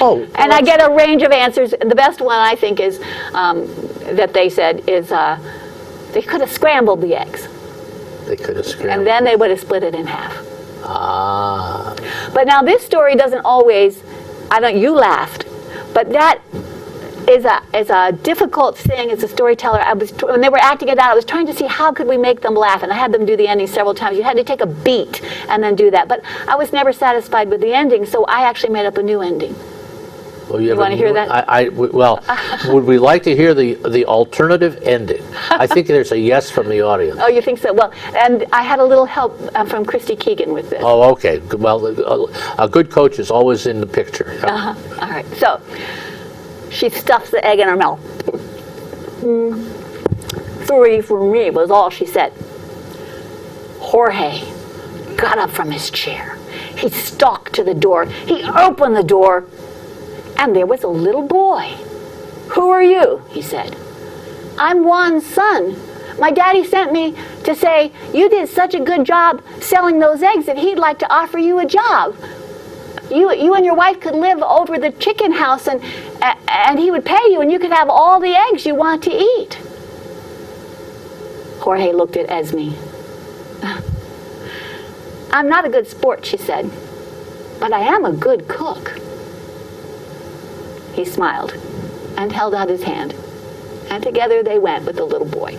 And I get a range of answers. The best one, I think, is that they said is they could have scrambled the eggs. They could have scrambled. And then they would have split it in half. Ah. But now this story doesn't always, you laughed, but that is a difficult thing as a storyteller. When they were acting it out, I was trying to see how could we make them laugh, and I had them do the ending several times. You had to take a beat and then do that, but I was never satisfied with the ending, so I actually made up a new ending. Well, you want to hear that? Well, would we like to hear the alternative ending? I think there's a yes from the audience. Oh, you think so? Well, and I had a little help from Christy Keegan with this. Oh, okay. Well, a good coach is always in the picture. All right. So she stuffs the egg in her mouth. 3 for me was all she said. Jorge got up from his chair. He stalked to the door. He opened the door. And there was a little boy. Who are you? He said. I'm Juan's son. My daddy sent me to say you did such a good job selling those eggs that he'd like to offer you a job. You and your wife could live over the chicken house and he would pay you and you could have all the eggs you want to eat. Jorge looked at Esme. I'm not a good sport, she said, but I am a good cook. He smiled and held out his hand, and together they went with the little boy.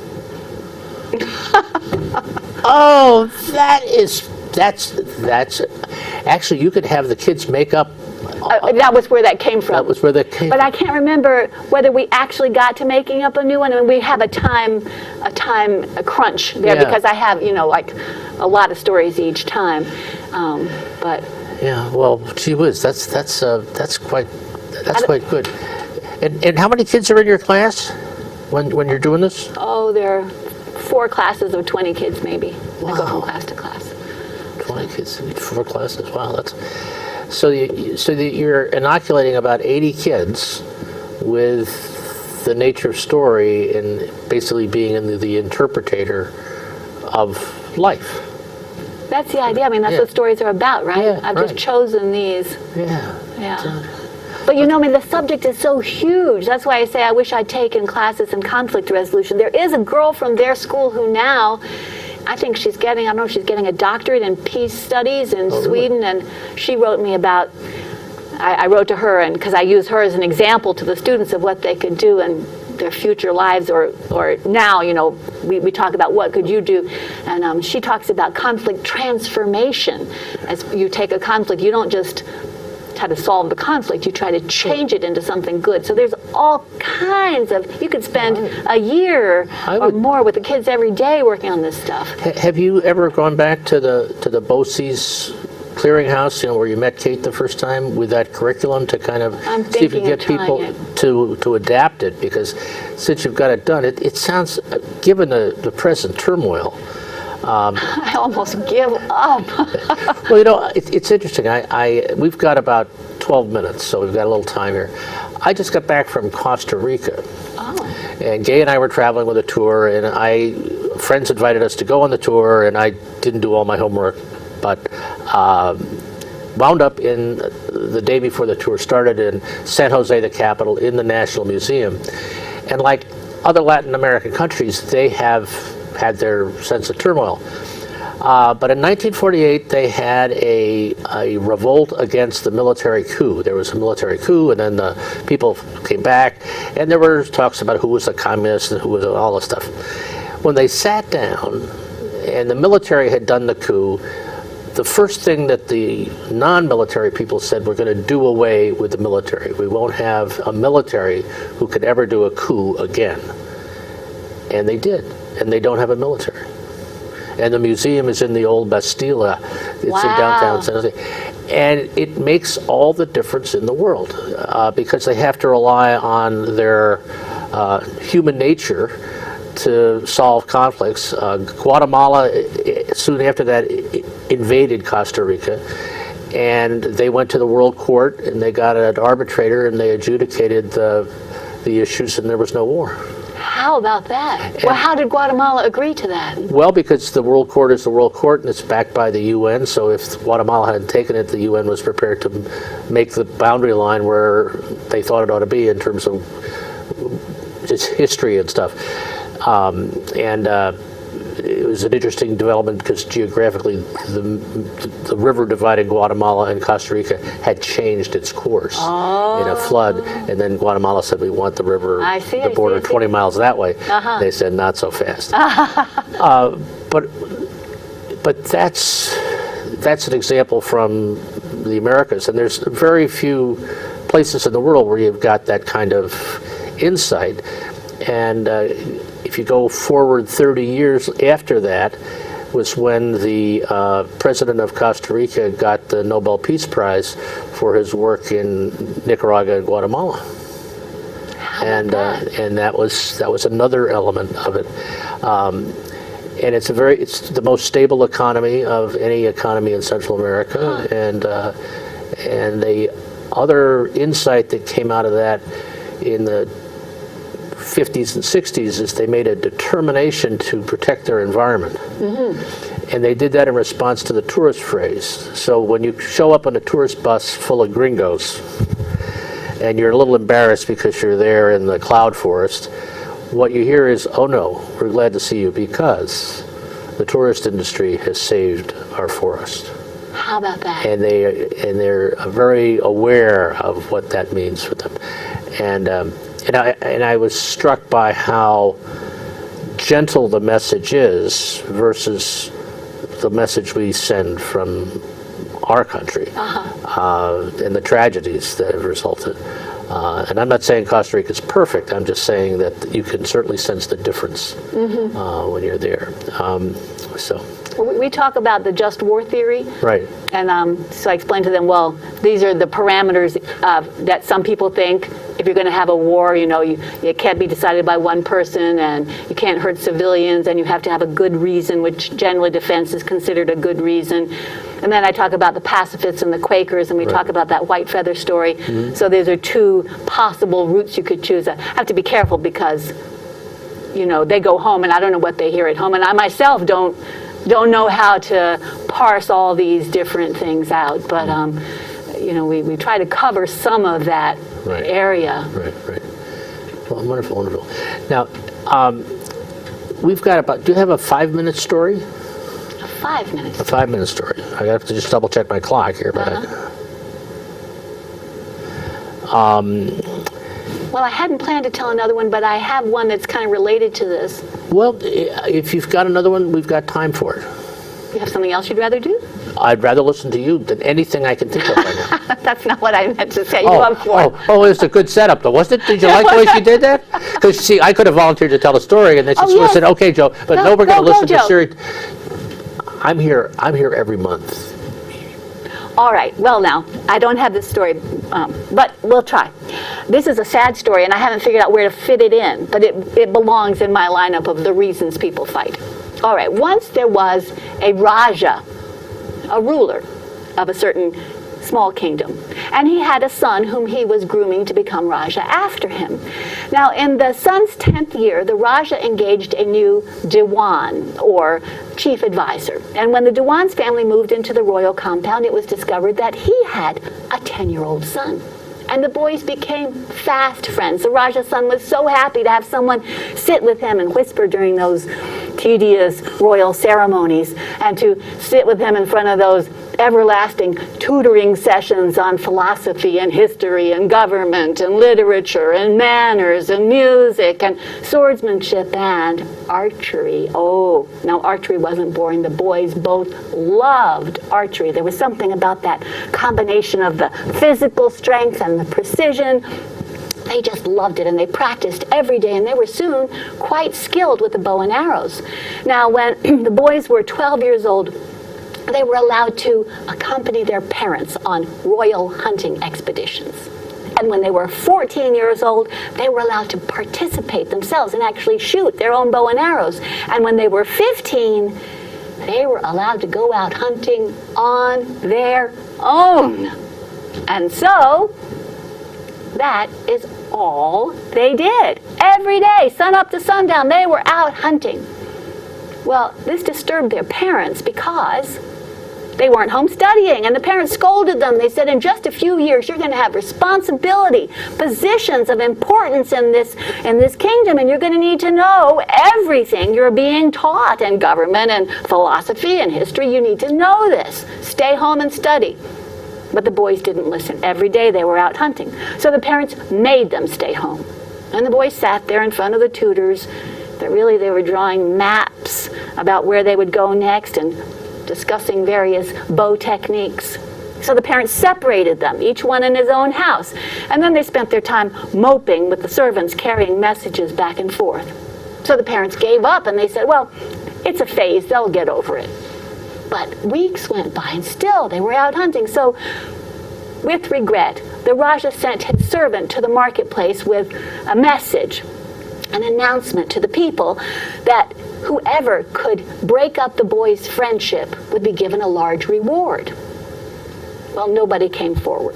Oh, that's actually, you could have the kids make up. That was where that came from. That was where that came. But I can't remember whether we actually got to making up a new one. I mean, we have a crunch there because I have, like a lot of stories each time. But yeah, well, gee whiz, that's quite good. And how many kids are in your class when you're doing this? Oh, there are 4 classes of 20 kids maybe. Wow. I go from class to class. 20 kids, 4 classes. Wow, that's so you're inoculating about 80 kids with the nature of story and basically being the interpreter of life. That's the idea. I mean, that's what stories are about, right? Yeah, I've just chosen these. Yeah. But the subject is so huge. That's why I say I wish I'd taken classes in conflict resolution. There is a girl from their school who now, I think she's getting a doctorate in peace studies in Sweden, and she wrote me about, I wrote to her, and because I use her as an example to the students of what they could do in their future lives, or now, we talk about what could you do, and she talks about conflict transformation. As you take a conflict, you don't just try to solve the conflict, you try to change it into something good. So there's all kinds of, you could spend a year or more with the kids every day working on this stuff. Have you ever gone back to the BOCES clearinghouse, where you met Kate the first time, with that curriculum to kind of see if you get people to adapt it? Because since you've got it done, it sounds, given the present turmoil, I almost give up. Well, it's interesting. We've got about 12 minutes, so we've got a little time here. I just got back from Costa Rica. Oh. And Gay and I were traveling with a tour, and friends invited us to go on the tour, and I didn't do all my homework, but wound up in the day before the tour started in San Jose, the capital, in the National Museum. And like other Latin American countries, they have had their sense of turmoil. But in 1948, they had a revolt against the military coup. There was a military coup, and then the people came back, and there were talks about who was a communist and who was all this stuff. When they sat down, and the military had done the coup, the first thing that the non-military people said, we're going to do away with the military. We won't have a military who could ever do a coup again. And they did. And they don't have a military. And the museum is in the old Bastille. It's in downtown San Jose. And it makes all the difference in the world because they have to rely on their human nature to solve conflicts. Guatemala, soon after that, invaded Costa Rica. And they went to the World Court, and they got an arbitrator, and they adjudicated the issues, and there was no war. How about that? Well, how did Guatemala agree to that? Well, because the World Court is the World Court, and it's backed by the UN, so if Guatemala hadn't taken it, the UN was prepared to make the boundary line where they thought it ought to be in terms of its history and stuff. it was an interesting development because geographically the river dividing Guatemala and Costa Rica had changed its course in a flood, and then Guatemala said, we want the river, the border 20 miles that way. They said, not so fast. But that's an example from the Americas, and there's very few places in the world where you've got that kind of insight. And if you go forward 30 years after that, was when the president of Costa Rica got the Nobel Peace Prize for his work in Nicaragua and Guatemala. And that was another element of it. And it's the most stable economy of any economy in Central America. And the other insight that came out of that in the 50s and 60s is they made a determination to protect their environment. And they did that in response to the tourist phrase. So when you show up on a tourist bus full of gringos and you're a little embarrassed because you're there in the cloud forest, what you hear is, oh no, we're glad to see you because the tourist industry has saved our forest. How about that? And they're very aware of what that means for them. And I was struck by how gentle the message is versus the message we send from our country and the tragedies that have resulted. And I'm not saying Costa Rica is perfect. I'm just saying that you can certainly sense the difference when you're there. We talk about the just war theory. Right. And so I explained to them, well, these are the parameters that some people think if you're going to have a war, it can't be decided by one person, and you can't hurt civilians, and you have to have a good reason, which generally defense is considered a good reason. And then I talk about the pacifists and the Quakers, and we talk about that white feather story. So those are two possible routes you could choose. I have to be careful because, they go home, and I don't know what they hear at home, and I myself don't know how to parse all these different things out. But we try to cover some of that area. Right. Well, wonderful. Now, we've got do you have a 5-minute story? A 5 minutes? A 5-minute story. I have to just double check my clock here. Well, I hadn't planned to tell another one, but I have one that's kind of related to this. Well, if you've got another one, we've got time for it. You have something else you'd rather do? I'd rather listen to you than anything I can think of right now. That's not what I meant to set you up for. It's a good setup, though, wasn't it? Did you like the way she did that? Because, see, I could have volunteered to tell a story, and then she said, okay, Joe, but no, we're going to listen to Siri. I'm here every month. All right. Well, now, I don't have this story, but we'll try. This is a sad story, and I haven't figured out where to fit it in, but it belongs in my lineup of the reasons people fight. All right. Once there was a Raja, a ruler of a certain small kingdom, and he had a son whom he was grooming to become Raja after him. Now, in the son's 10th year, the Raja engaged a new Diwan, or chief advisor. And when the Diwan's family moved into the royal compound, it was discovered that he had a 10-year-old son. And the boys became fast friends. The Raja's son was so happy to have someone sit with him and whisper during those tedious royal ceremonies, and to sit with him in front of those everlasting tutoring sessions on philosophy and history and government and literature and manners and music and swordsmanship and archery. Oh, now archery wasn't boring. The boys both loved archery. There was something about that combination of the physical strength and the precision. They just loved it, and they practiced every day, and they were soon quite skilled with the bow and arrows. Now, when the boys were 12 years old, they were allowed to accompany their parents on royal hunting expeditions. And when they were 14 years old, they were allowed to participate themselves and actually shoot their own bow and arrows. And when they were 15, they were allowed to go out hunting on their own. And so, that is all they did. Every day, sun up to sundown, they were out hunting. Well, this disturbed their parents because They weren't home studying, and the parents scolded them. They said, in just a few years, you're going to have responsibility, positions of importance in this kingdom, and you're going to need to know everything you're being taught in government and philosophy and history. You need to know this. Stay home and study. But the boys didn't listen. Every day they were out hunting. So the parents made them stay home. And the boys sat there in front of the tutors, but really they were drawing maps about where they would go next and discussing various bow techniques. So the parents separated them, each one in his own house. And then they spent their time moping with the servants, carrying messages back and forth. So the parents gave up and they said, well, it's a phase, they'll get over it. But weeks went by and still they were out hunting. So with regret, the Raja sent his servant to the marketplace with a message, an announcement to the people that whoever could break up the boys' friendship would be given a large reward. Well, nobody came forward.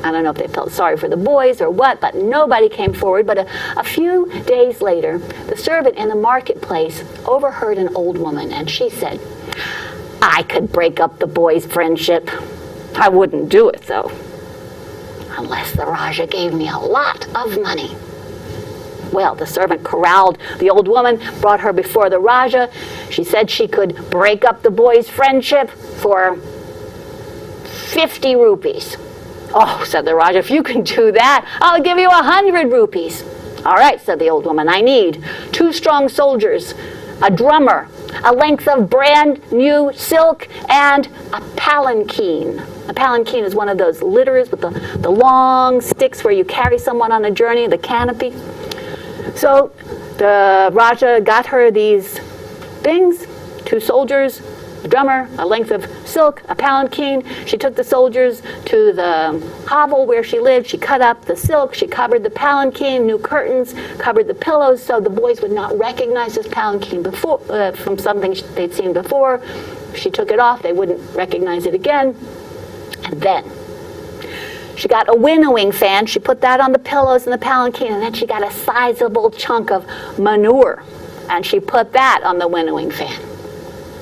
I don't know if they felt sorry for the boys or what, but nobody came forward. But a few days later, the servant in the marketplace overheard an old woman, and she said, I could break up the boys' friendship. I wouldn't do it, though, unless the Raja gave me a lot of money. Well, the servant corralled the old woman, brought her before the Raja. She said she could break up the boys' friendship for 50 rupees. Oh, said the Raja, if you can do that, I'll give you 100 rupees. All right, said the old woman, I need 2 strong soldiers, a drummer, a length of brand new silk, and a palanquin. A palanquin is one of those litters with the long sticks where you carry someone on a journey, the canopy. So the Raja got her these things, 2 soldiers, a drummer, a length of silk, a palanquin. She took the soldiers to the hovel where she lived. She cut up the silk. She covered the palanquin, new curtains, covered the pillows so the boys would not recognize this palanquin before, from something they'd seen before. If she took it off, they wouldn't recognize it again. And then she got a winnowing fan. She put that on the pillows and the palanquin, and then she got a sizable chunk of manure, and she put that on the winnowing fan.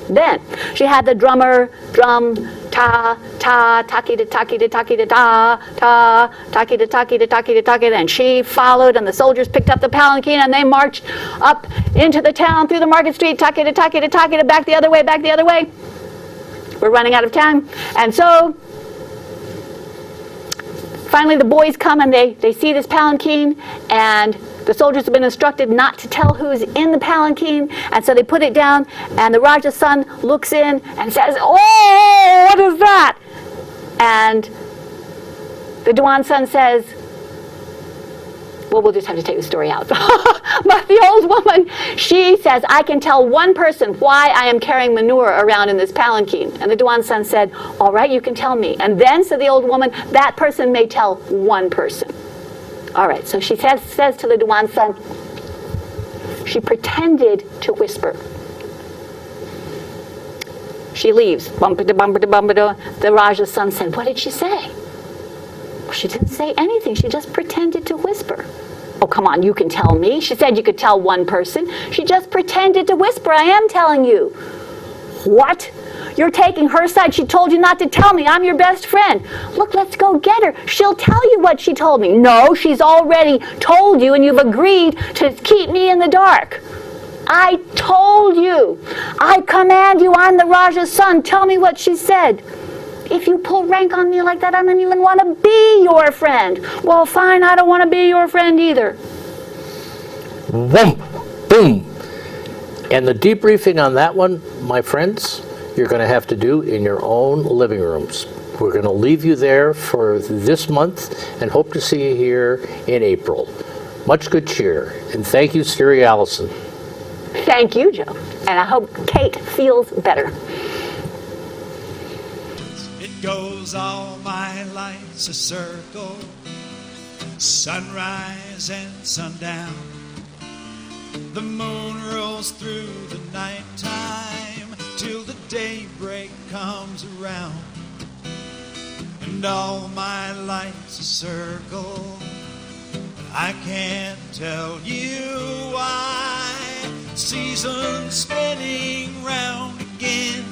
Then she had the drummer drum, ta, ta, taki da taki da taki da ta, ta, taki da taki da taki da taki da, and she followed, and the soldiers picked up the palanquin, and they marched up into the town through the market street, taki da taki da taki da, back the other way, back the other way. We're running out of time. And so finally the boys come and they see this palanquin, and the soldiers have been instructed not to tell who's in the palanquin, and so they put it down, and the Raja's son looks in and says, oh, what is that? And the Dewan's son says, well, we'll just have to take the story out. But the old woman, she says, I can tell one person why I am carrying manure around in this palanquin. And the Dewan's son said, all right, you can tell me. And then, said the old woman, that person may tell one person. All right, so she says to the Dewan's son, she pretended to whisper. She leaves. The Raja's son said, what did she say? Well, she didn't say anything. She just pretended to whisper. Oh, come on, you can tell me. She said you could tell one person. She just pretended to whisper. I am telling you. What? You're taking her side. She told you not to tell me. I'm your best friend. Look, let's go get her. She'll tell you what she told me. No, she's already told you, and you've agreed to keep me in the dark. I told you. I command you. I'm the Raja's son. Tell me what she said. If you pull rank on me like that, I don't even want to be your friend. Well, fine, I don't want to be your friend either. Boom, boom. And the debriefing on that one, my friends, you're going to have to do in your own living rooms. We're going to leave you there for this month and hope to see you here in April. Much good cheer. And thank you, Siri Allison. Thank you, Joe. And I hope Kate feels better. It goes all my life's a circle, sunrise and sundown. The moon rolls through the nighttime till the daybreak comes around. And all my life's a circle, I can't tell you why. Seasons spinning round again,